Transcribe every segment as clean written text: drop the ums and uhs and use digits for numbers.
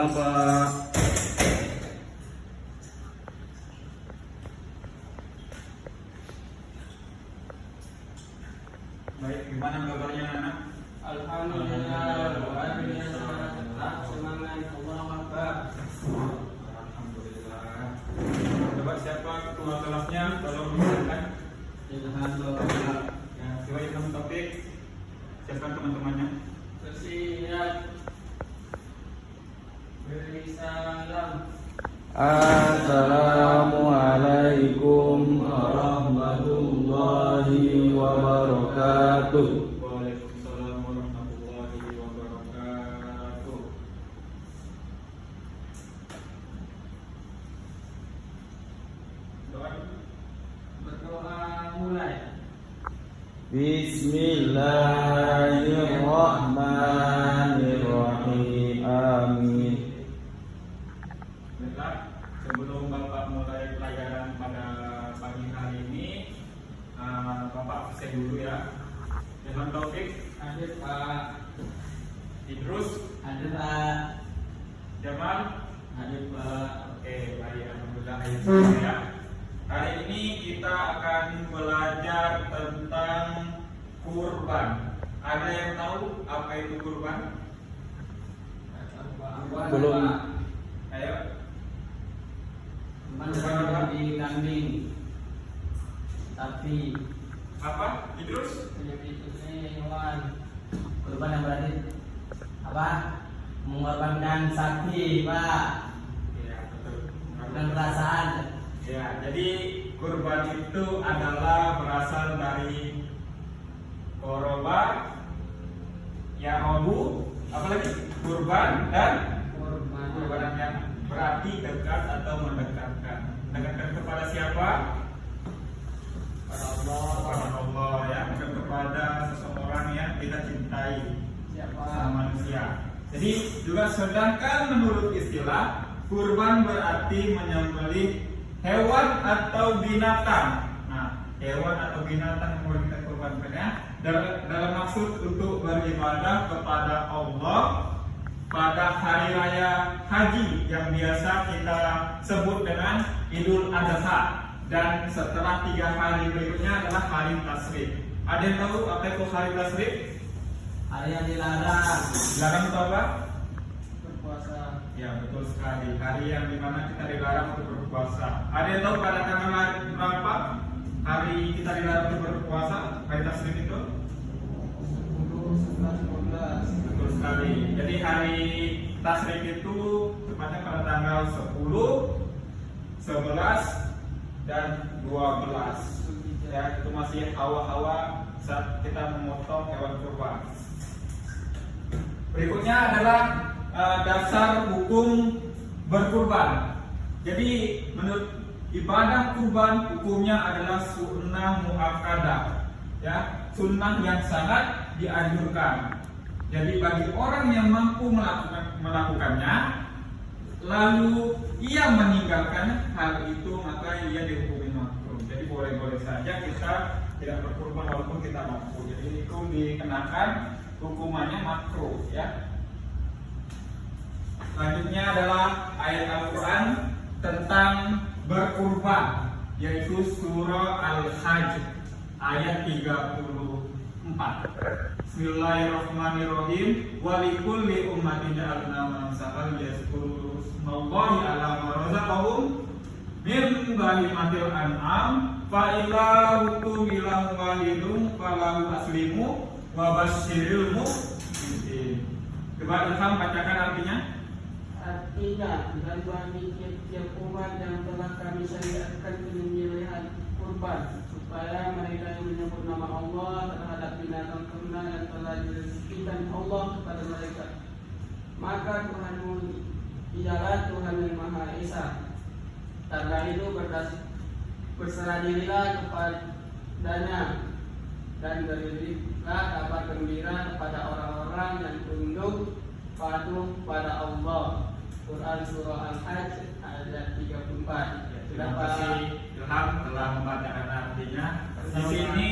Bapak. Baik, gimana kabarnya anak? Alhamdulillah, luar biasa, tetap semangat, Allahu Akbar. Alhamdulillah. Coba siapa ketua kelasnya? Tolong disampaikan. Ilham Bapak. Ya, coba Ilham Taufik. Siapa teman-temannya? Bersiap. Beri salam. Assalamualaikum warahmatullahi wabarakatuh. Waalaikumsalam warahmatullahi wabarakatuh. Doa. Berdoa mulai. Bismillahirrahmanirrahim. Amin. Baiklah, sebelum Bapak mulai pelajaran pada pagi hari ini, Bapak absen dulu ya. Ilham Taufik, Hadir Pak. Idrus, Hadir Pak. Jamal. Hadir Pak. Oke, baik, alhamdulillah ya. Hari ini kita akan belajar tentang kurban. Ada yang tahu apa itu kurban? Belum. Ayo. Kurban di kambing. Tapi Apa? Idrus? itu hewan. Kurban yang berarti apa? Mengorbankan sapi, Pak. Iya, betul. Dengan perasaan. Ya, jadi kurban itu adalah berasal dari koroba, yarobu, apalagi kurban dan kurban yang berarti dekat atau mendekatkan. Mendekatkan kepada siapa? Pada Allah. Kepada Allah ya, bukan kepada seseorang yang kita cintai, Siapa? manusia. Jadi juga sedangkan menurut istilah kurban berarti menyembelih hewan atau binatang. Nah, hewan atau binatang yang mau kita kurbankan ya, dalam maksud untuk beribadah kepada Allah pada hari raya haji yang biasa kita sebut dengan Idul Adha, dan setelah 3 hari berikutnya adalah hari Tasyrik. Ada yang tahu apa itu hari Tasyrik? Hari yang dilarang Dilarang itu apa? berpuasa. Ya, betul sekali. Hari yang dimana kita dilarang untuk berpuasa. Ada yang tahu pada tanggal berapa hari kita dilarang untuk berpuasa? Hari Tasyrik itu? 10, 11, 12. Betul sekali. Jadi hari Tasyrik itu tepatnya pada tanggal 10, 11, dan 12. Ya, itu masih hawa-hawa saat kita memotong hewan kurban. Berikutnya adalah dasar hukum berkurban. Jadi menurut ibadah kurban hukumnya adalah sunnah muakkadah, ya, sunnah yang sangat dianjurkan. Jadi bagi orang yang mampu melakukannya, lalu ia meninggalkan hal itu, maka ia dihukumi makruh. Jadi boleh-boleh saja kita tidak berkurban walaupun kita mampu. Jadi itu dikenakan hukumannya makruh ya. Selanjutnya adalah ayat Al-Quran tentang berkurban, yaitu surah Al-Hajj ayat 34. Bismillahirrahmanirrahim. Walikulli ummatin ja'alna mansakan yazkuru smallahi ala ma razaqahum min bahimatil an'am fa ilahukum ilahun wahidun falahu aslimu wa basyiril mu'minin. Coba Ilham bacakan artinya. Artinya, dan bagi tiap umat yang telah kami syariatkan penyembelihan kurban, supaya mereka yang menyebut nama Allah terhadap binatang ternak yang telah direzekikan Allah kepada mereka. Maka Tuhanmu ialah Tuhan yang Maha Esa. Karena itu berserah dirilah kepadanya dan berilah kabar gembira kepada orang-orang yang tunduk patuh pada Allah. Quran surah Al-Hajj ayat 34. Terima kasih Ilham telah membacakan artinya. Di sini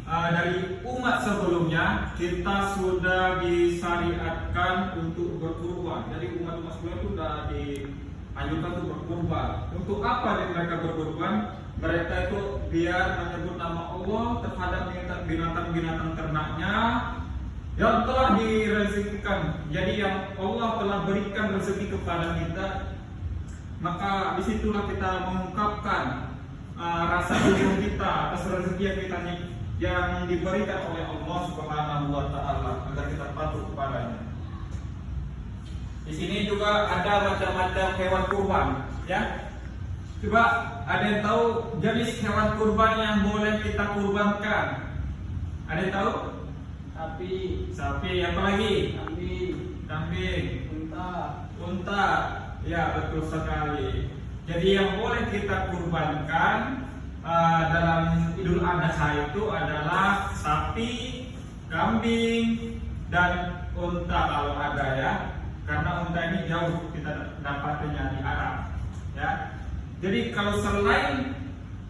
dari umat sebelumnya kita sudah disyariatkan untuk berkurban. Jadi umat-umat sebelumnya itu sudah dianjurkan untuk berkurban. Untuk apa mereka berkurban? Mereka itu biar menyebut nama Allah terhadap binatang-binatang ternaknya yang telah direzekikan. Jadi yang Allah telah berikan rezeki kepada kita, maka disitulah kita mengungkapkan rasa syukur kita atas rezeki yang diberikan oleh Allah Subhanahu wa taala agar kita patuh kepadanya. Di sini juga ada macam-macam hewan kurban, ya. Coba ada yang tahu jenis hewan kurban yang boleh kita kurbankan? Ada yang tahu? Sapi, apa lagi? Kambing, unta. Ya, betul sekali. Jadi yang boleh kita kurbankan dalam Idul Adha itu adalah sapi, kambing, dan unta kalau ada, ya. Karena unta ini jauh kita dapatnya di Arab, ya. Jadi kalau selain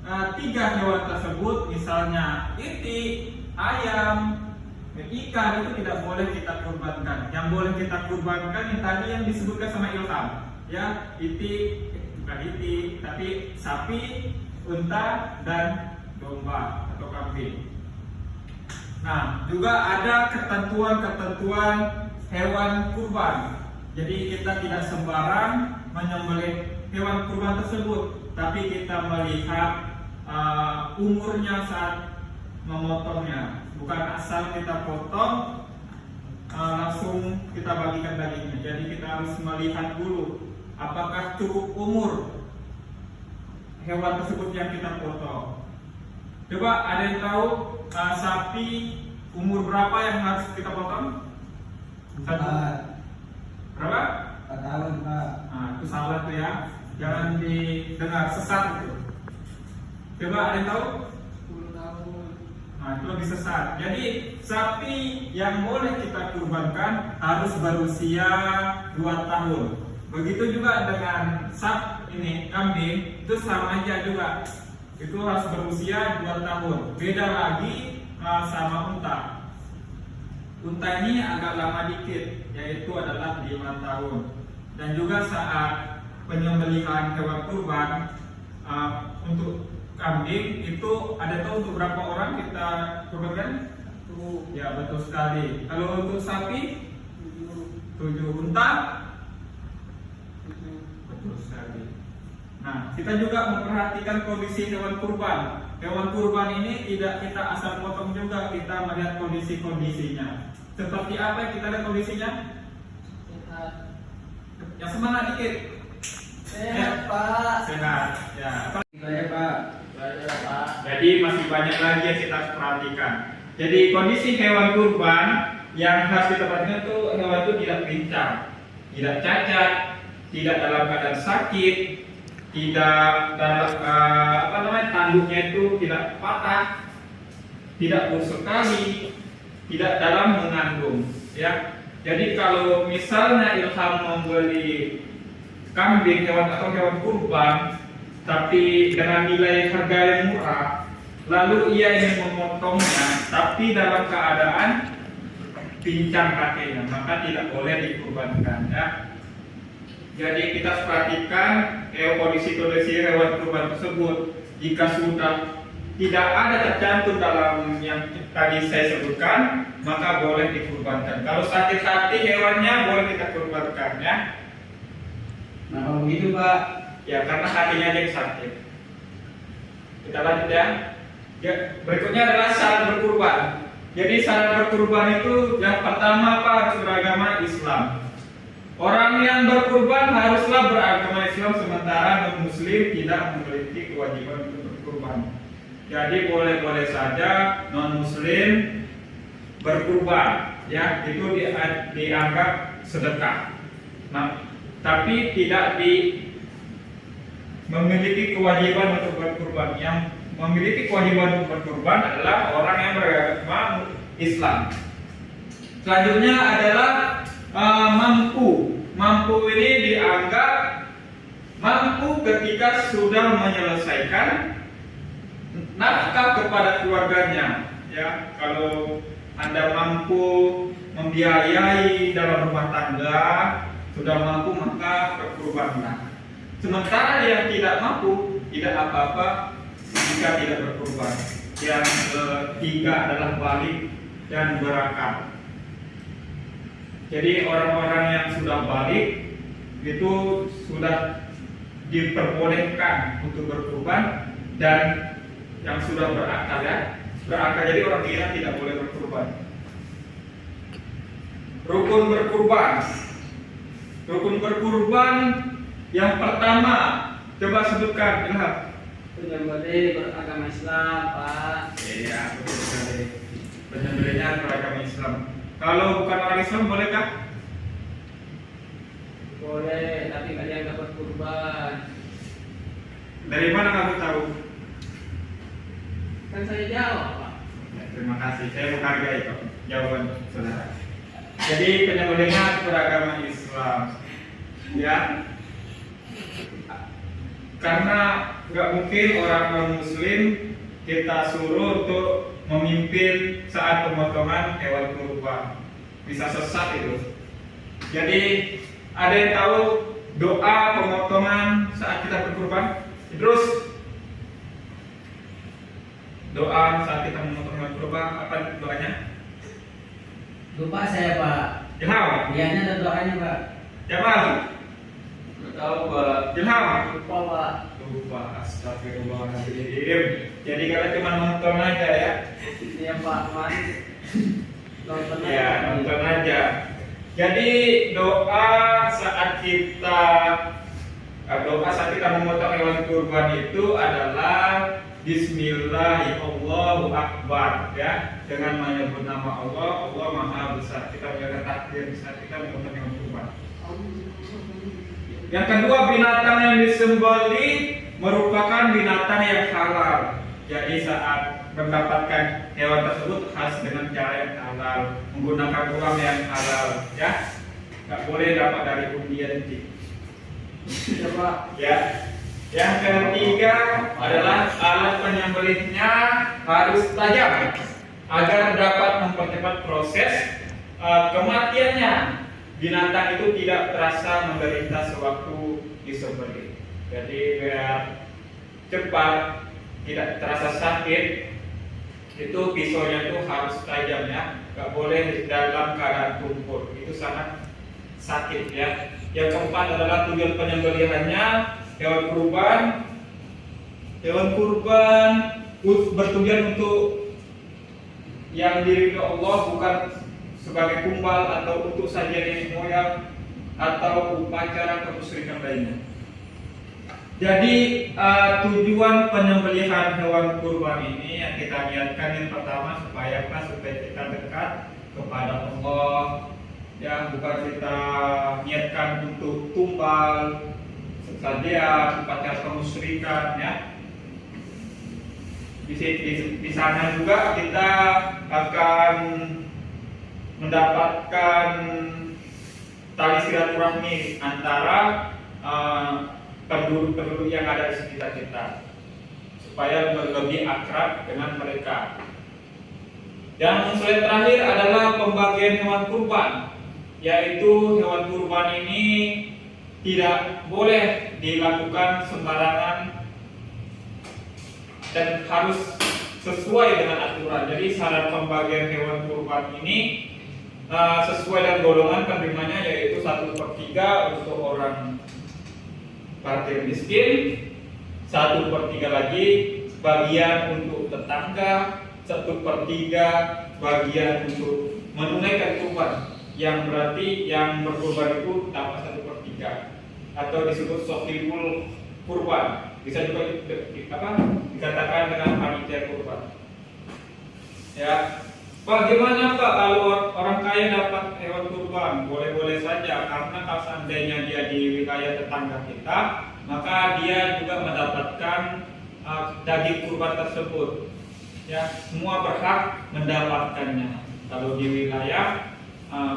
3 hewan tersebut, misalnya itik, ayam, ikan, itu tidak boleh kita kurbankan. Yang boleh kita kurbankan yang tadi yang disebutkan sama Ilham, ya, itik, bukan itik, tapi sapi, unta, dan domba atau kambing. Nah, juga ada ketentuan-ketentuan hewan kurban. Jadi kita tidak sembarang menyembelih hewan kurban tersebut, tapi kita melihat umurnya saat memotongnya. Bukan asal kita potong langsung kita bagikan dagingnya. Jadi kita harus melihat dulu apakah cukup umur hewan tersebut yang kita potong. Coba ada yang tahu sapi umur berapa yang harus kita potong? 1. Berapa? 4 tahun, Pak. Nah, itu salah tuh, ya. Jangan didengar sesat itu. Coba ada yang tahu? 10 tahun. Nah, itu lebih sesat. Jadi sapi yang boleh kita kurbankan harus berusia 2 tahun. Begitu juga dengan kambing, itu sama aja juga. Itu harus berusia 2 tahun. Beda lagi sama unta. Unta ini agak lama dikit, yaitu adalah 5 tahun. Dan juga saat penyembelihan hewan kurban untuk kambing itu ada tahu untuk berapa orang kita kurbankan? Ya, betul sekali. Kalau untuk sapi 7, unta 7. Betul sekali. Nah, kita juga memperhatikan kondisi hewan kurban. Hewan kurban ini tidak kita asal potong juga, kita melihat kondisi-kondisinya. Seperti apa yang kita lihat kondisinya? Sehat. Yang semangat dikit. Sehat, Pak. Sehat. Ya. Saya, Pak. Jadi masih banyak lagi yang kita harus perhatikan. Jadi kondisi hewan kurban yang harus kita perhatikan itu hewan itu tidak pincang, tidak cacat, tidak dalam keadaan sakit, tidak dalam tanduknya itu tidak patah, tidak busuk sekali, tidak dalam mengandung, ya. Jadi kalau misalnya Ilham membeli kambing atau hewan kurban tapi dengan nilai harga yang murah, lalu ia ingin memotongnya tapi dalam keadaan pincang kakinya, maka tidak boleh dikurbankan, ya. Jadi kita harus perhatikan kondisi hewan kurban tersebut. Jika sudah tidak ada tercantum dalam yang tadi saya sebutkan, maka boleh dikurbankan. Kalau sakit hati hewannya boleh kita kurbankan, ya. Nah, kalau begitu, Pak, Ya, karena hatinya aja yang sakit. Kita lanjut, ya. Berikutnya adalah syarat berkurban. Jadi syarat berkurban itu yang pertama harus beragama Islam. Orang yang berkurban haruslah beragama Islam, sementara non-muslim tidak memiliki kewajiban untuk berkurban. Jadi boleh-boleh saja non-muslim berkurban, ya, itu dianggap sedekah. Nah, tapi tidak memiliki kewajiban untuk berkurban. Yang memiliki kewajiban untuk berkurban adalah orang yang beragama Islam. Selanjutnya adalah mampu. Mampu ini dianggap mampu ketika sudah menyelesaikan nafkah kepada keluarganya, ya. Kalau Anda mampu membiayai dalam rumah tangga, sudah mampu maka berkurbanlah. Sementara yang tidak mampu, tidak apa-apa jika tidak berkurban. Yang ketiga adalah balik dan berakal. Jadi orang-orang yang sudah balik itu sudah diperbolehkan untuk berkurban, dan yang sudah berakal ya, berakal. Jadi orang gila tidak boleh berkurban. Rukun berkurban. Rukun berkurban yang pertama, coba sebutkan, Ilham. Penyembelih beragama Islam, Pak. Iya, betul sekali. Penyembelihnya beragama Islam. Kalau bukan orang Islam bolehkah? Boleh, tapi kalian dapat kurban. Dari mana kamu tahu? Kan saya jawab, Pak. Ya, terima kasih, saya menghargai kok jawaban saudara. Jadi penyembelihnya beragama Islam, ya. Karena nggak mungkin orang non Muslim kita suruh untuk memimpin saat pemotongan hewan kurban, bisa sesat itu. Jadi ada yang tahu doa pemotongan saat kita berkurban? Terus doa saat kita memotong hewan kurban, apa doanya? Lupa saya, Pak. Ilham, Dianya ada doanya, Pak. Jamal, Nggak tahu, Pak. Ilham. Lupa, Pak. Lupa, astagfirullahaladzim. Jadi kalian cuma nonton aja ya? Iya, Pak. Mari nonton aja. Ya, nonton aja. Jadi doa saat kita memotong hewan kurban itu adalah Bismillah, Allahu Akbar, ya, dengan menyebut nama Allah. Allah Maha Besar. Kita menjaga takdir saat kita memotong hewan kurban. Yang kedua, binatang yang disembelih merupakan binatang yang halal. Jadi saat mendapatkan hewan tersebut harus dengan cara yang halal, menggunakan uang yang halal, ya. Nggak boleh dapat dari undian Ya, Pak. ya. Yang ketiga adalah alat penyembelihnya harus tajam agar dapat mempercepat proses kematiannya. Binatang itu tidak terasa menderita sewaktu disembelih. Jadi biar cepat, tidak terasa sakit, itu pisaunya itu harus tajam ya, nggak boleh dalam keadaan tumpul, itu sangat sakit ya. Yang keempat adalah tujuan penyembelihannya hewan kurban bertujuan untuk yang diridhoi Allah, bukan sebagai tumbal atau untuk sajian nenek moyang atau upacara kemusyrikan lainnya. Jadi tujuan penyembelihan hewan kurban ini yang kita niatkan yang pertama supaya kita dekat kepada Allah, ya, bukan kita niatkan untuk tumbal, sajian, upacara kemusyrikan, ya. Di sana juga kita akan mendapatkan tali silaturahmi antara penduduk-penduduk yang ada di sekitar kita, supaya lebih akrab dengan mereka. Yang terakhir adalah pembagian hewan kurban, yaitu hewan kurban ini tidak boleh dilakukan sembarangan dan harus sesuai dengan aturan. Jadi syarat pembagian hewan kurban ini sesuai dengan golongan penerimanya, yaitu 1/3 untuk orang fakir miskin, 1/3 lagi bagian untuk tetangga, 1/3 bagian untuk menunaikan kurban, yang berarti yang berkurban itu tambah 1/3 atau disebut sohibul kurban, bisa juga dikatakan dengan panitia kurban. Ya, bagaimana Pak kalau orang kaya dapat hewan kurban? Boleh-boleh saja, karena kalau seandainya dia di wilayah tetangga kita, maka dia juga mendapatkan daging kurban tersebut. Ya, semua berhak mendapatkannya. Kalau di wilayah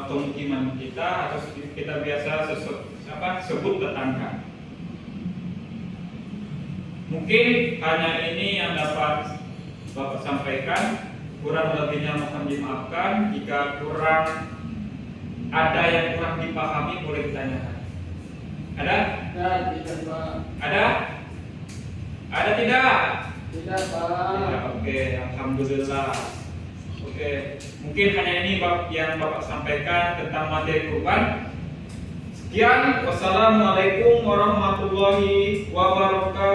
pemukiman kita atau kita biasa sebut tetangga. Mungkin hanya ini yang dapat Bapak sampaikan. Kurang lebihnya mohon dimaafkan. Jika ada yang kurang dipahami boleh ditanyakan. Ada? Tidak Pak. Ada? Ada tidak? Tidak Pak. Ya, oke, alhamdulillah. Oke, mungkin hanya ini yang Bapak sampaikan tentang materi kurban. Sekian, wassalamualaikum warahmatullahi wabarakatuh.